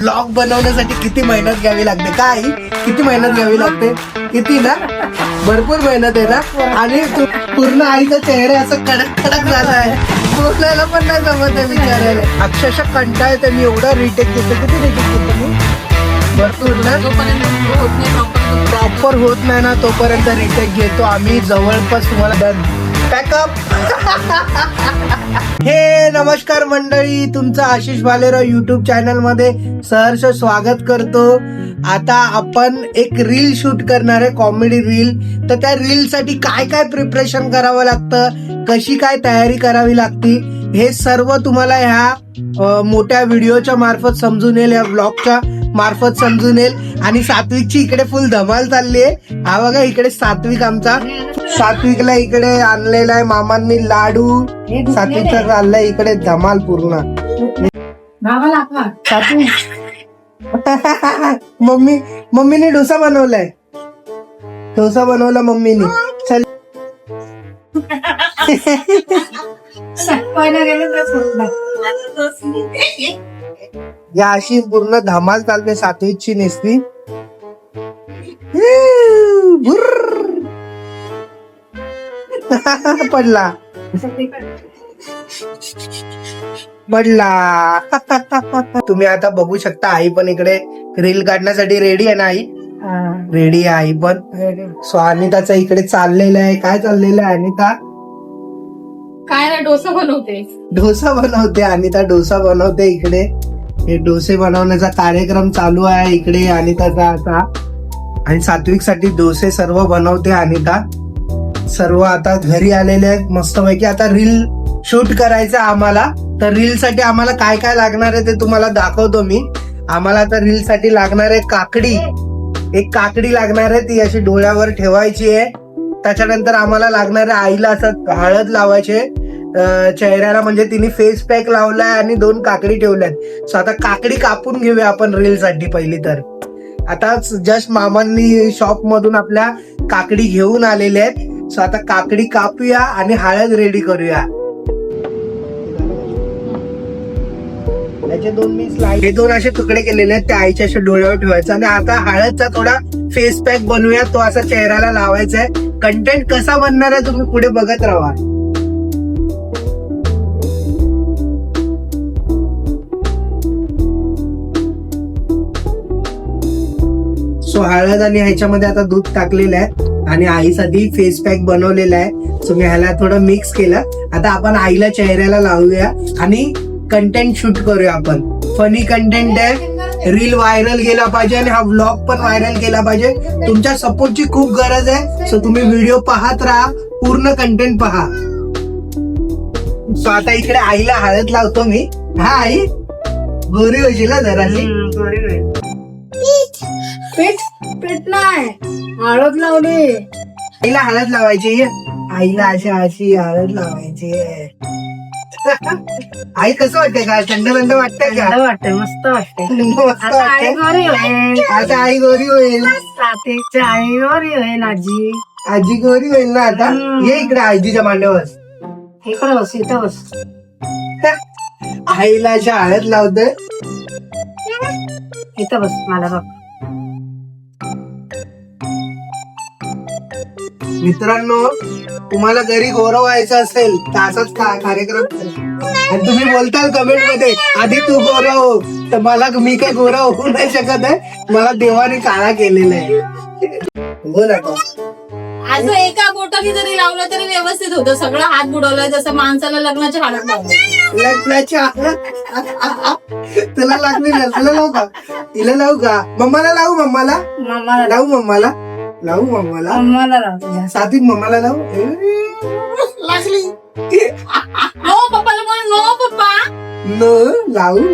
Blog बनवण्यासाठी किती मेहनत घ्यावी लागते काय किती मेहनत घ्यावी लागते किती ना भरपूर मेहनत आहे ना आणि पूर्ण आईचा चेहरा असं कडक कडक झाला आहे बोलायला पण नाही जमत आहे विचारायला अक्षरशः कंटाळ येते मी एवढा रिटेक घेतो किती रिटेक घेतो मी भरपूर ना प्रॉपर होत नाही ना तोपर्यंत रिटेक घेतो आम्ही जवळपास तुम्हाला डन पॅकअप हे नमस्कार मंडळी तुमचं आशिष भालेराव युट्यूब चॅनल मध्ये सहर्ष स्वागत करतो आता आपण एक रील शूट करणार आहे कॉमेडी रील तर त्या रील साठी काय काय प्रिपरेशन करावं लागतं कशी काय तयारी करावी लागती हे सर्व तुम्हाला ह्या मोठ्या व्हिडिओच्या मार्फत समजून येईल या ब्लॉगच्या मार्फत समजून येईल आणि सात्विकची इकडे फुल धमाल चालली आहे हा बघा इकडे सात्विक आमचा सात्विकला इकडे आणलेला आहे मामांनी लाडू सात्विकचा चाललाय इकडे धमाल पूर्ण सात्विक मम्मीने डोसा बनवलाय डोसा बनवला मम्मीने चल या अशी पूर्ण धमाल चालते सात्विकची नेसली पडला तुम्ही आता बघू शकता आई पण इकडे रील काढण्यासाठी रेडी आहे ना आई रेडी आहे आई पण सो अनिताचा इकडे चाललेलं आहे काय चाललेलं आहे अनिता काय ना डोसा बनवते अनिता डोसा बनवते इकडे हे डोसे बनवण्याचा कार्यक्रम चालू आहे इकडे अनिताचा आता आणि सात्विक साठी डोसे सर्व बनवते अनिता सर्व आता घरी आलेले आहेत मस्तपैकी आता रील शूट करायचं आम्हाला तर रील साठी आम्हाला काय काय लागणार आहे ते तुम्हाला दाखवतो मी आम्हाला आता रील साठी लागणार आहे काकडी एक काकडी लागणार आहे ती अशी डोळ्यावर ठेवायची आहे त्याच्यानंतर आम्हाला लागणार आहे आईला असं हळद लावायचे चेहऱ्याला म्हणजे तिने फेस पॅक लावलाय आणि 2 काकडी ठेवल्यात सो आता काकडी कापून घेऊया आपण रील साठी पहिली तर आता जस्ट मामांनी शॉप मधून आपल्या काकडी घेऊन आलेल्या आहेत सो आता काकडी कापूया आणि हळद रेडी करूया त्याचे 2 मी स्लाइड हे 2 असे तुकडे केलेले आहेत त्या आईच्या अशा डोळ्यावर ठेवायचं आणि आता हळदचा थोडा फेस पॅक बनवूया तो असा चेहऱ्याला लावायचा आहे कंटेंट कसा बनणार आहे तुम्ही पुढे बघत राहा सो हळद आणि ह्याच्यामध्ये आता दूध टाकलेलं आहे आणि आईसाठी फेस पॅक बनवलेला आहे सो मी ह्याला थोडं मिक्स केलं आता आपण आईला चेहऱ्याला लावूया आणि कंटेंट शूट करूया आपण फनी कंटेंट आहे रील व्हायरल गेला पाहिजे आणि हा व्लॉग पण व्हायरल केला पाहिजे तुमच्या सपोर्टची खूप गरज आहे सो तुम्ही व्हिडिओ पाहत राहा पूर्ण कंटेंट पहा सो आता इकडे आईला हळद लावतो मी हा आई गोरी होशील जराशी पीठ नाही हळद लावली आईला हळद लावायची आईला अशी हळद लावायची आई कसं वाटतंय का थंड थंड वाटतंय का वाटतंय मस्त वाटतंय मस्त वाटतंय आता आई गोरी होईल आई गोरी होईल आजी गोरी होईल ना आता ये इकडे आजीच्या मांड्यावर इकडे बस इथं बस आईला अशा हळद लावतोय इथं बस मला बघ मित्रांनो तुम्हाला घरी गौरव व्हायचा असेल तर असाच कार्यक्रम आणि तुम्ही बोलताल कमेंट मध्ये आधी तू गौरव हो तर मला मी काही गौरव होऊ नाही शकत आहे मला देवाने काळा केलेला आहे बोल आता असं एका बोटाने जरी लावलं तरी व्यवस्थित होतं सगळं हात बुडवलाय जसं माणसाला लग्नाच्या हातात लावलं लग्नाच्या तुला लागली ना तुला लावू का तिला लावू का मम्माला लावू मम्माला लावू मम्माला लावू मम्माला सात्विक मम्माला लावू लागली नो पप्पाला बोल नो पप्पा न लावू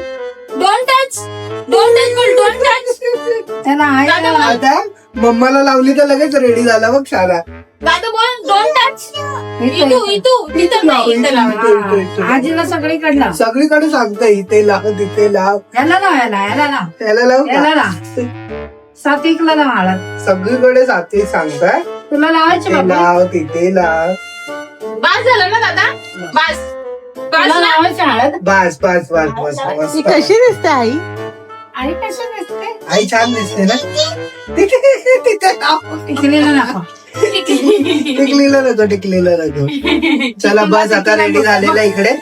डोंट टच डोंट टच आता मम्माला लावली तर लगेच रेडी झाला बघ शाळा दादा बोल डोंट टच इथं आजीला सगळीकडे सांगता इथे लाव तिथे लाव याला लाव त्याला लाव सात्विकला लाव हळद सगळीकडे साथी सांगताय तुला लावायची लाव तिथे लाव बस झालं ना दादा बस लावायची हळद बस बस बस बस बस कशी दिसते आई आई कशी दिसते? आई छान दिसते ना. तिथे टिकलेलं नको. टिकलेलं नको. चला बस आता रेडी झालेला इकडे.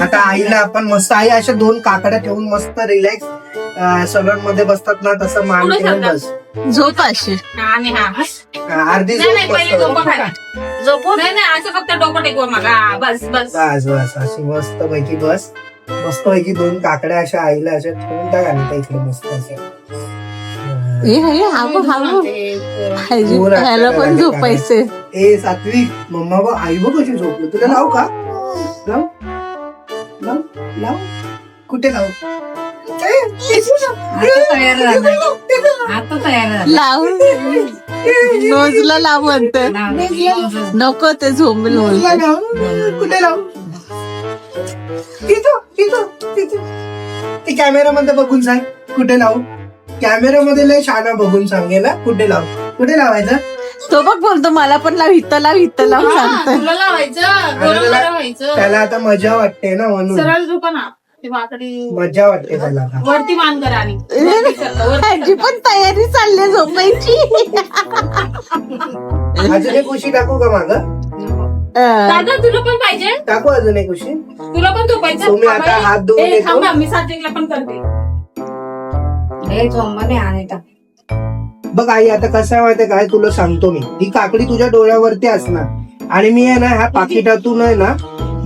आता आईला आपण मस्त, आई अशा 2 काकड्या ठेवून मस्त रिलॅक्स सलून मध्ये बसतात ना तसं मान ठेवून बस. झोप अशी. आणि अर्धी नाही नाही, पहिले झोप डोकं मस्त. खाली. झोपून नाही नाही, असं फक्त डोकं टेकवा मग. हा, बस बस. बस बस अशी मस्त पैकी बस. मस्त पैकी 2 काकड्या अशा आईला अशा ठेवून टाक आणि इकडे मस्त अशा. ह्याला पण झोपायचे. ए सात्विक, मम्मा बघ आई बघ कशी झोपली. तुला लावू का? लाव लाव लाव. कुठे लावू? आता तयार लावून नोजला लाव म्हणते. नको ते झोंबेल म्हणते. कुठे लावू? तिथं तिथं तिथं. ते कॅमेरामध्ये बघून सांग कुठे लावू. कॅमेरामध्ये लय छान बघून सांगेल ना कुठे लावू. कुठे लावायचं? तो बघ बोलतो मला पण लाव, इथं लाव, इथं लाव सांगतोय. तुला लावायचं, गोल व्हायचं. त्याला आता मजा वाटते ना म्हणून. सरळ झोपा ना. ती वाकडी मजा वाटते त्याला आता. वरती मान करा आणि ह्याची पण तयारी चालली झोपायची. अजून एक उशी टाकू का माग? दादा तुला पण पाहिजे? टाकू अजून एक उशी. तुला पण झोपायचं? तुम्ही आता हात धुवून ए, येतो. थांबा, मी सात्विकला पण करते. बघ आई आता कसं आहे माहितीये काय, तुला सांगतो मी. ही काकडी तुझ्या डोळ्यावरती असणार आणि मी आहे ना ह्या पाकिटातून आहे ना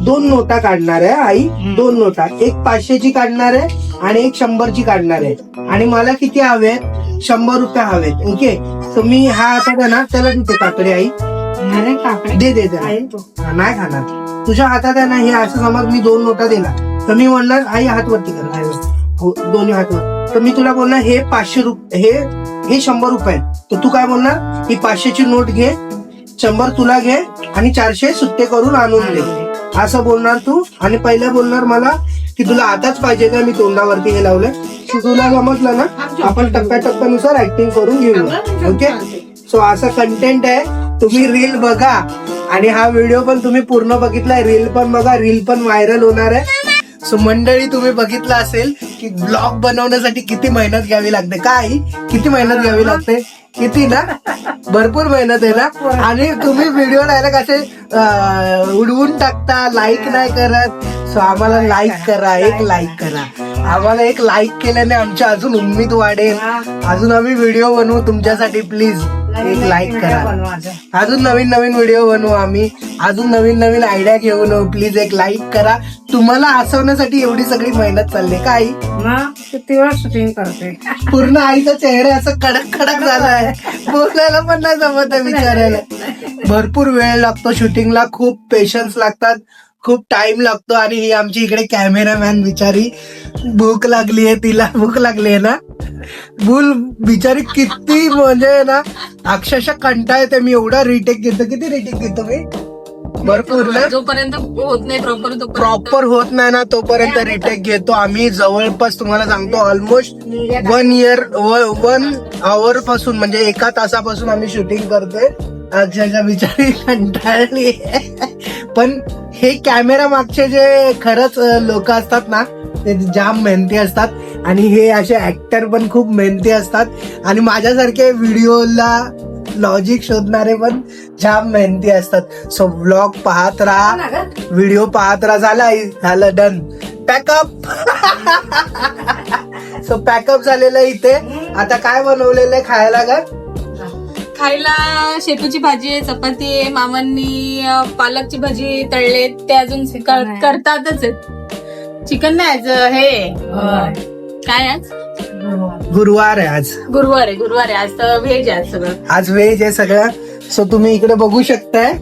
2 नोटा काढणार आहे आई. 2 नोटा, एक 500ची काढणार आहे आणि एक 100ची काढणार आहे. आणि मला किती हवेत? 100 रुपये हवेत. ओके, तर मी हा आता ना त्याला देते काकडी आई. दे दे दे. नाही खाणार. तुझ्या हातात आहे ना हे असं समज मी 2 नोटा दिला तर मी म्हणणार आई हात वरती कर. हो, दोन्ही हात वर. तर मी तुला बोलणार हे 500 रुपये, हे 100 रुपये. तर तू काय बोलणार? ही 500ची नोट घे, 100 तुला घे आणि 400 सुट्टे करून आणून दे असं बोलणार तू. आणि पहिलं बोलणार मला की तुला आताच पाहिजे का, मी तोंडावरती हे लावलंय. तुला समजलं ना, आपण टप्प्याटप्प्यानुसार ऍक्टिंग करून घेऊ. ओके, सो असं कंटेंट आहे. तुम्ही रील बघा आणि हा व्हिडिओ पण तुम्ही पूर्ण बघितलाय. रील पण बघा, रील पण व्हायरल होणार आहे. सो मंडळी, तुम्ही बघितलं असेल की ब्लॉग बनवण्यासाठी किती मेहनत घ्यावी लागते. काय किती मेहनत घ्यावी लागते? किती ना, भरपूर मेहनत आहे ना. आणि तुम्ही व्हिडिओ डायरेक्ट असे उडवून टाकता, लाईक नाही करत. सो आम्हाला लाईक करा, एक लाईक करा. आम्हाला एक लाईक केल्याने आमची अजून उम्मीद वाढेल. अजून आम्ही व्हिडिओ बनवू तुमच्यासाठी. प्लीज एक लाईक करा. अजून नवीन नवीन व्हिडिओ बनवू आम्ही. अजून नवीन नवीन आयडिया घेऊन येऊ. प्लीज एक लाईक करा. तुम्हाला हसवण्यासाठी एवढी सगळी मेहनत चालली का आई? किती वेळ शूटिंग करते. पूर्ण आईचा चेहरा असं कडक कडक झालाय. बोलायला पण नाही जमत आहे विचारायला. भरपूर वेळ लागतो शूटिंगला. खूप पेशन्स लागतात, खूप टाइम लागतो. आणि ही आमची इकडे कॅमेरामॅन बिचारी, भूक लागली आहे तिला. भूक लागली आहे ना, भूल बिचारी किती म्हणजे ना अक्षरशः कंटाळ येते. मी एवढा रिटेक घेतो. किती रिटेक घेतो मी? भरपूर ना. जोपर्यंत होत नाही प्रॉपर होत नाही ना तोपर्यंत रिटेक घेतो आम्ही. जवळपास तुम्हाला सांगतो ऑलमोस्ट 1 आवर पासून, म्हणजे 1 तासापासून आम्ही शूटिंग करतोय. अक्षरशः बिचारी कंटाळली. पण हे कॅमेरा मागचे जे खरंच लोक असतात ना, ते जाम मेहनती असतात. आणि हे असे ऍक्टर पण खूप मेहनती असतात. आणि माझ्यासारखे व्हिडिओला लॉजिक शोधणारे पण जाम मेहनती असतात. सो व्लॉग पाहत राहा, व्हिडिओ पाहत राहा. झालं डन. पॅकअप. सो पॅकअप झालेलं इथे. आता काय बनवलेलं आहे खायला का? खायला शेपूची भाजी आहे, चपाती आहे, मामांनी पालकची भाजी तळले ते अजून करतातच आहेत. चिकन नाही आज. हे काय आज गुरुवार आहे. आज गुरुवार आहे. आज तर व्हेज आहे सगळं. आज व्हेज आहे सगळं. सो तुम्ही इकडे बघू शकताय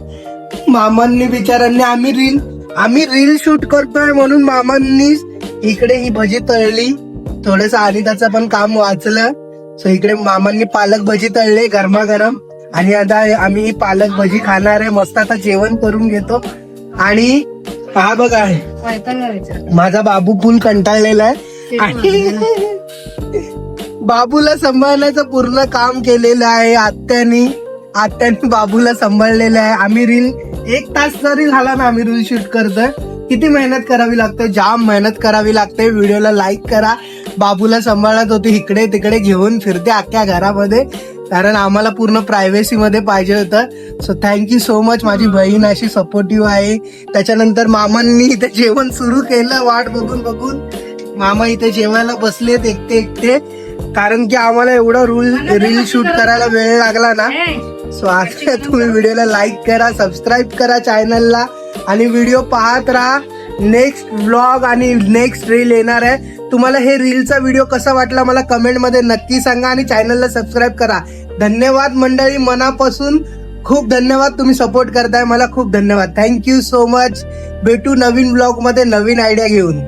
मामांनी बिचारांनी, आम्ही रील शूट करतोय म्हणून मामांनी इकडे ही भजी तळली. थोडस आणि त्याचं पण काम वाचलं. सो इकडे मामांनी पालक भजी तळले गरमागरम. आणि आता आम्ही ही पालक भजी खाणार आहे. मस्त आता जेवण करून घेतो. आणि हा बघा माझा बाबू फुल कंटाळलेला आहे. आणि बाबूला सांभाळण्याचं पूर्ण काम केलेलं आहे आत्यानी बाबूला सांभाळलेलं आहे. आम्ही रील 1 तास जरी झाला ना आम्ही रील शूट करतोय. किती मेहनत करावी लागते, जाम मेहनत करावी लागते. व्हिडिओला लाईक करा, बाबूला सांभाळत होती, इकडे तिकडे घेऊन फिरते अख्ख्या घरामध्ये, कारण आम्हाला पूर्ण प्रायव्हसी मध्ये पाहिजे होतं. So thank you so much. माझी बहीण अशी सपोर्टिव्ह आहे. त्याच्यानंतर मामांनी इथे जेवण सुरू केलं वाट बघून बघून. मामा इथे जेवायला बसलेत एकटे एकटे, कारण की आम्हाला एवढा रील शूट करायला वेळ लागला ना. सो आता तुम्ही व्हिडिओला लाईक करा, सबस्क्राईब करा चॅनलला आणि व्हिडिओ पाहत राहा. नेक्स्ट व्लॉग आणि नेक्स्ट रील येणार आहे. तुम्हाला हे रीलचा व्हिडिओ कसा वाटला मला कमेंट मध्ये नक्की सांगा आणि चॅनलला सबस्क्राईब करा. धन्यवाद मंडळी, मनापासून खूप धन्यवाद. तुम्ही सपोर्ट करताय मला, खूप धन्यवाद. Thank you so much. भेटू नवीन ब्लॉग मध्ये नवीन आयडिया घेऊन.